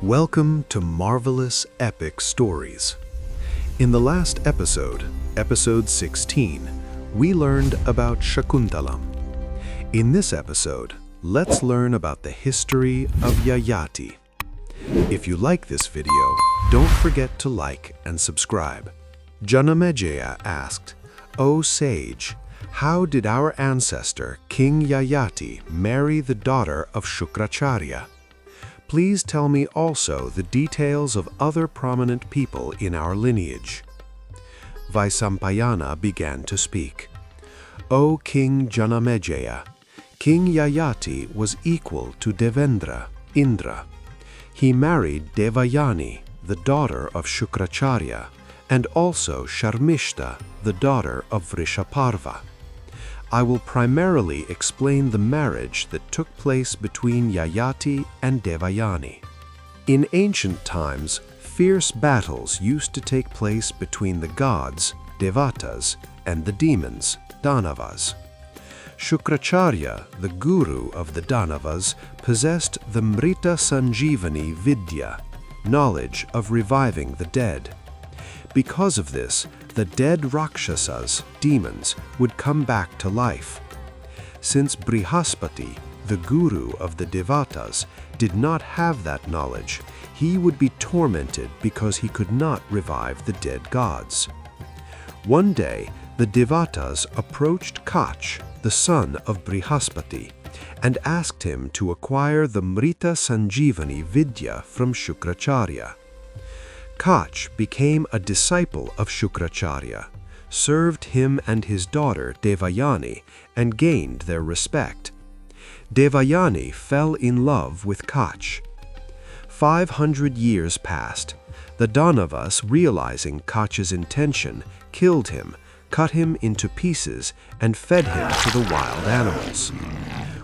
Welcome to Marvelous Epic Stories. In the last episode, episode 16, we learned about Shakuntalam. In this episode, let's learn about the history of Yayati. If you like this video, don't forget to like and subscribe. Janamejaya asked, "O sage, how did our ancestor King Yayati marry the daughter of Shukracharya? Please tell me also the details of other prominent people in our lineage." Vaisampayana began to speak. "O King Janamejaya, King Yayati was equal to Devendra, Indra. He married Devayani, the daughter of Shukracharya, and also Sharmishtha, the daughter of Vrishaparva. I will primarily explain the marriage that took place between Yayati and Devayani. In ancient times, fierce battles used to take place between the gods, Devatas, and the demons, Danavas. Shukracharya, the guru of the Danavas, possessed the Mrita Sanjeevani Vidya, knowledge of reviving the dead. Because of this, the dead Rakshasas, demons, would come back to life. Since Brihaspati, the guru of the Devatas, did not have that knowledge, he would be tormented because he could not revive the dead gods. One day, the Devatas approached Kacha, the son of Brihaspati, and asked him to acquire the Mrita Sanjeevani Vidya from Shukracharya. Kacha became a disciple of Shukracharya, served him and his daughter Devayani, and gained their respect. Devayani fell in love with Kacha. 500 years passed. The Danavas, realizing Kacha's intention, killed him, cut him into pieces, and fed him to the wild animals.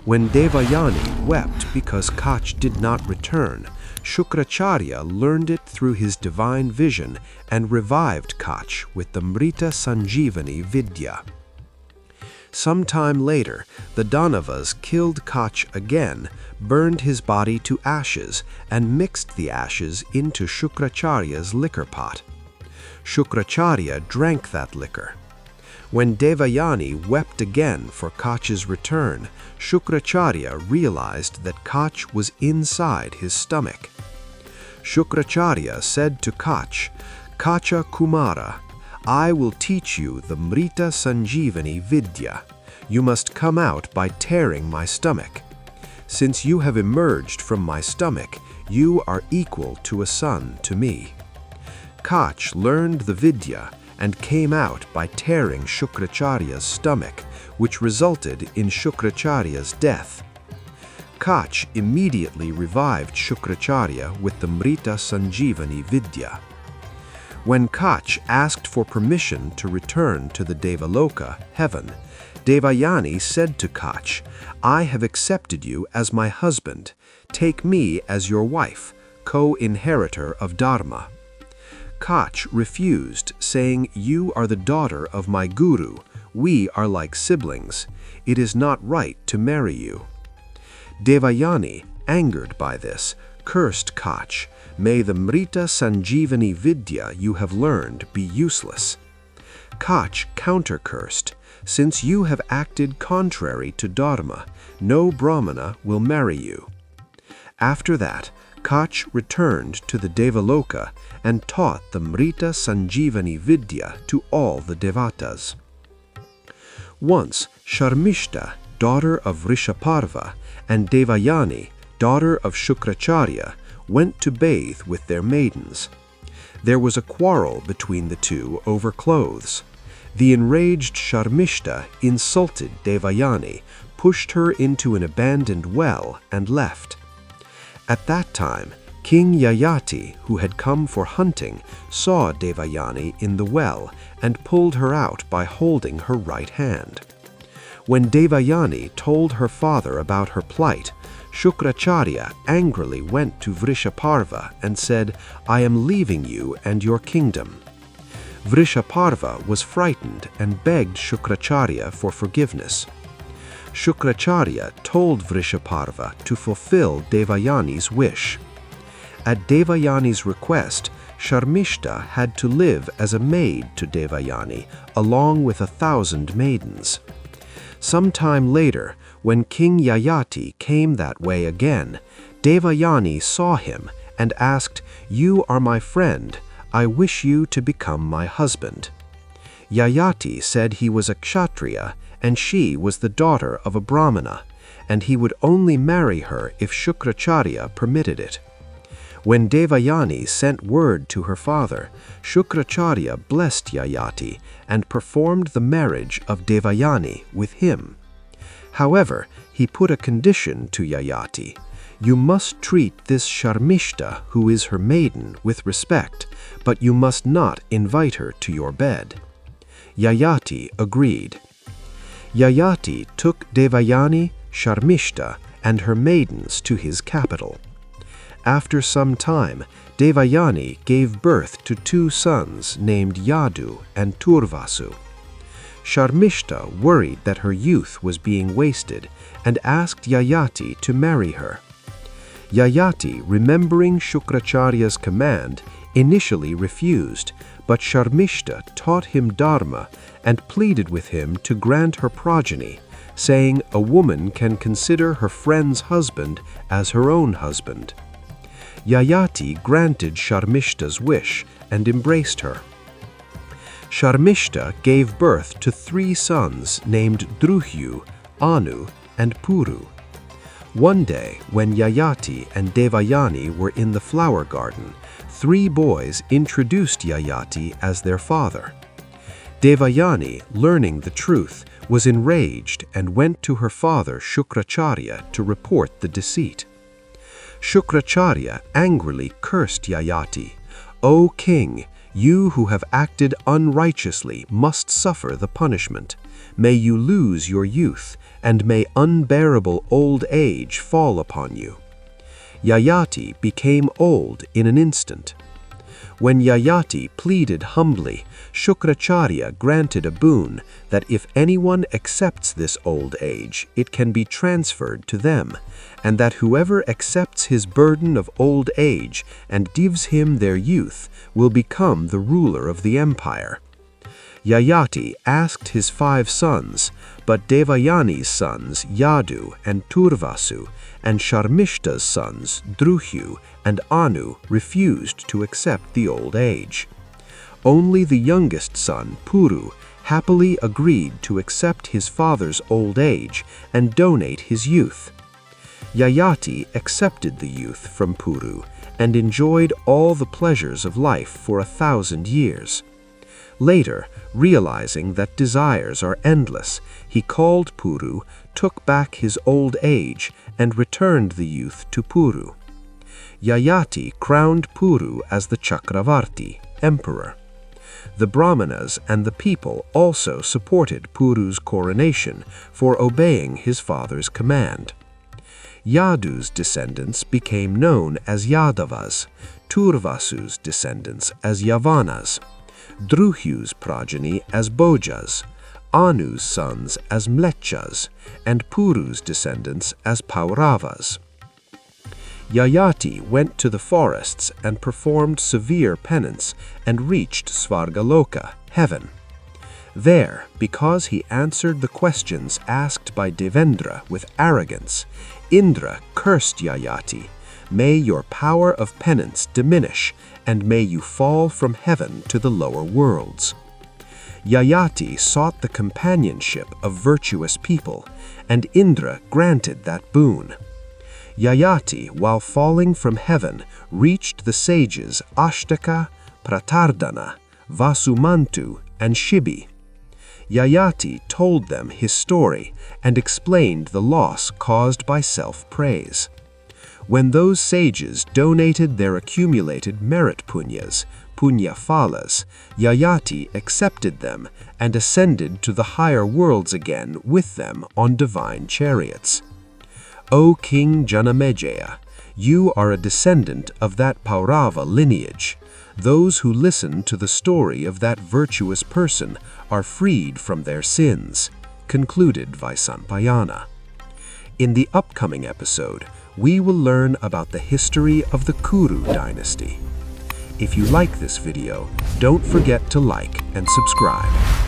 When Devayani wept because Kacha did not return, Shukracharya learned it through his divine vision and revived Kacha with the Mrita Sanjeevani Vidya. Sometime later, the Danavas killed Kacha again, burned his body to ashes, and mixed the ashes into Shukracharya's liquor pot. Shukracharya drank that liquor. When Devayani wept again for Kacha's return, Shukracharya realized that Kacha was inside his stomach. Shukracharya said to Kacha, "Kacha Kumara, I will teach you the Mrita Sanjeevani Vidya. You must come out by tearing my stomach. Since you have emerged from my stomach, you are equal to a son to me." Kacha learned the Vidya and came out by tearing Shukracharya's stomach, which resulted in Shukracharya's death. Kacha immediately revived Shukracharya with the Mrita Sanjeevani Vidya. When Kacha asked for permission to return to the Devaloka, heaven, Devayani said to Kacha, "I have accepted you as my husband. Take me as your wife, co-inheritor of Dharma." Kacha refused, saying, "You are the daughter of my guru. We are like siblings. It is not right to marry you." Devayani, angered by this, cursed Kacha, "May the Mrita Sanjeevani Vidya you have learned be useless." Kacha counter-cursed, "Since you have acted contrary to Dharma, no Brahmana will marry you." After that, Kacha returned to the Devaloka and taught the Mrita Sanjeevani Vidya to all the Devatas. Once, Sharmishtha, daughter of Vrishaparva, and Devayani, daughter of Shukracharya, went to bathe with their maidens. There was a quarrel between the two over clothes. The enraged Sharmishtha insulted Devayani, pushed her into an abandoned well, and left. At that time, King Yayati, who had come for hunting, saw Devayani in the well and pulled her out by holding her right hand. When Devayani told her father about her plight, Shukracharya angrily went to Vrishaparva and said, "I am leaving you and your kingdom." Vrishaparva was frightened and begged Shukracharya for forgiveness. Shukracharya told Vrishaparva to fulfill Devayani's wish. At Devayani's request, Sharmishtha had to live as a maid to Devayani, along with 1,000 maidens. Some time later, when King Yayati came that way again, Devayani saw him and asked, "You are my friend. I wish you to become my husband." Yayati said he was a Kshatriya and she was the daughter of a Brahmana, and he would only marry her if Shukracharya permitted it. When Devayani sent word to her father, Shukracharya blessed Yayati and performed the marriage of Devayani with him. However, he put a condition to Yayati. "You must treat this Sharmishtha, who is her maiden, with respect, but you must not invite her to your bed." Yayati agreed. Yayati took Devayani, Sharmishtha, and her maidens to his capital. After some time, Devayani gave birth to 2 sons named Yadu and Turvasu. Sharmishtha worried that her youth was being wasted and asked Yayati to marry her. Yayati, remembering Shukracharya's command, initially refused, but Sharmishtha taught him Dharma and pleaded with him to grant her progeny, saying a woman can consider her friend's husband as her own husband. Yayati granted Sharmishtha's wish and embraced her. Sharmishtha gave birth to 3 sons named Druhyu, Anu, and Puru. One day, when Yayati and Devayani were in the flower garden, 3 boys introduced Yayati as their father. Devayani, learning the truth, was enraged and went to her father Shukracharya to report the deceit. Shukracharya angrily cursed Yayati, "O king, you who have acted unrighteously must suffer the punishment. May you lose your youth, and may unbearable old age fall upon you." Yayati became old in an instant. When Yayati pleaded humbly, Shukracharya granted a boon that if anyone accepts this old age, it can be transferred to them, and that whoever accepts his burden of old age and gives him their youth will become the ruler of the empire. Yayati asked his 5 sons, but Devayani's sons Yadu and Turvasu and Sharmishtha's sons Druhyu and Anu refused to accept the old age. Only the youngest son, Puru, happily agreed to accept his father's old age and donate his youth. Yayati accepted the youth from Puru and enjoyed all the pleasures of life for 1,000 years. Later, realizing that desires are endless, he called Puru, took back his old age, and returned the youth to Puru. Yayati crowned Puru as the Chakravarti, emperor. The Brahmanas and the people also supported Puru's coronation for obeying his father's command. Yadu's descendants became known as Yadavas, Turvasu's descendants as Yavanas, Druhyu's progeny as Bhojas, Anu's sons as Mlechas, and Puru's descendants as Pauravas. Yayati went to the forests and performed severe penance and reached Svargaloka, heaven. There, because he answered the questions asked by Devendra with arrogance, Indra cursed Yayati, "May your power of penance diminish, and may you fall from heaven to the lower worlds." Yayati sought the companionship of virtuous people, and Indra granted that boon. Yayati, while falling from heaven, reached the sages Ashtaka, Pratardana, Vasumantu, and Shibi. Yayati told them his story and explained the loss caused by self-praise. When those sages donated their accumulated merit punyas, punya phalas, Yayati accepted them and ascended to the higher worlds again with them on divine chariots. O King Janamejaya, you are a descendant of that Paurava lineage. Those who listen to the story of that virtuous person are freed from their sins, concluded Vaisampayana. In the upcoming episode, we will learn about the history of the Kuru dynasty. If you like this video, don't forget to like and subscribe.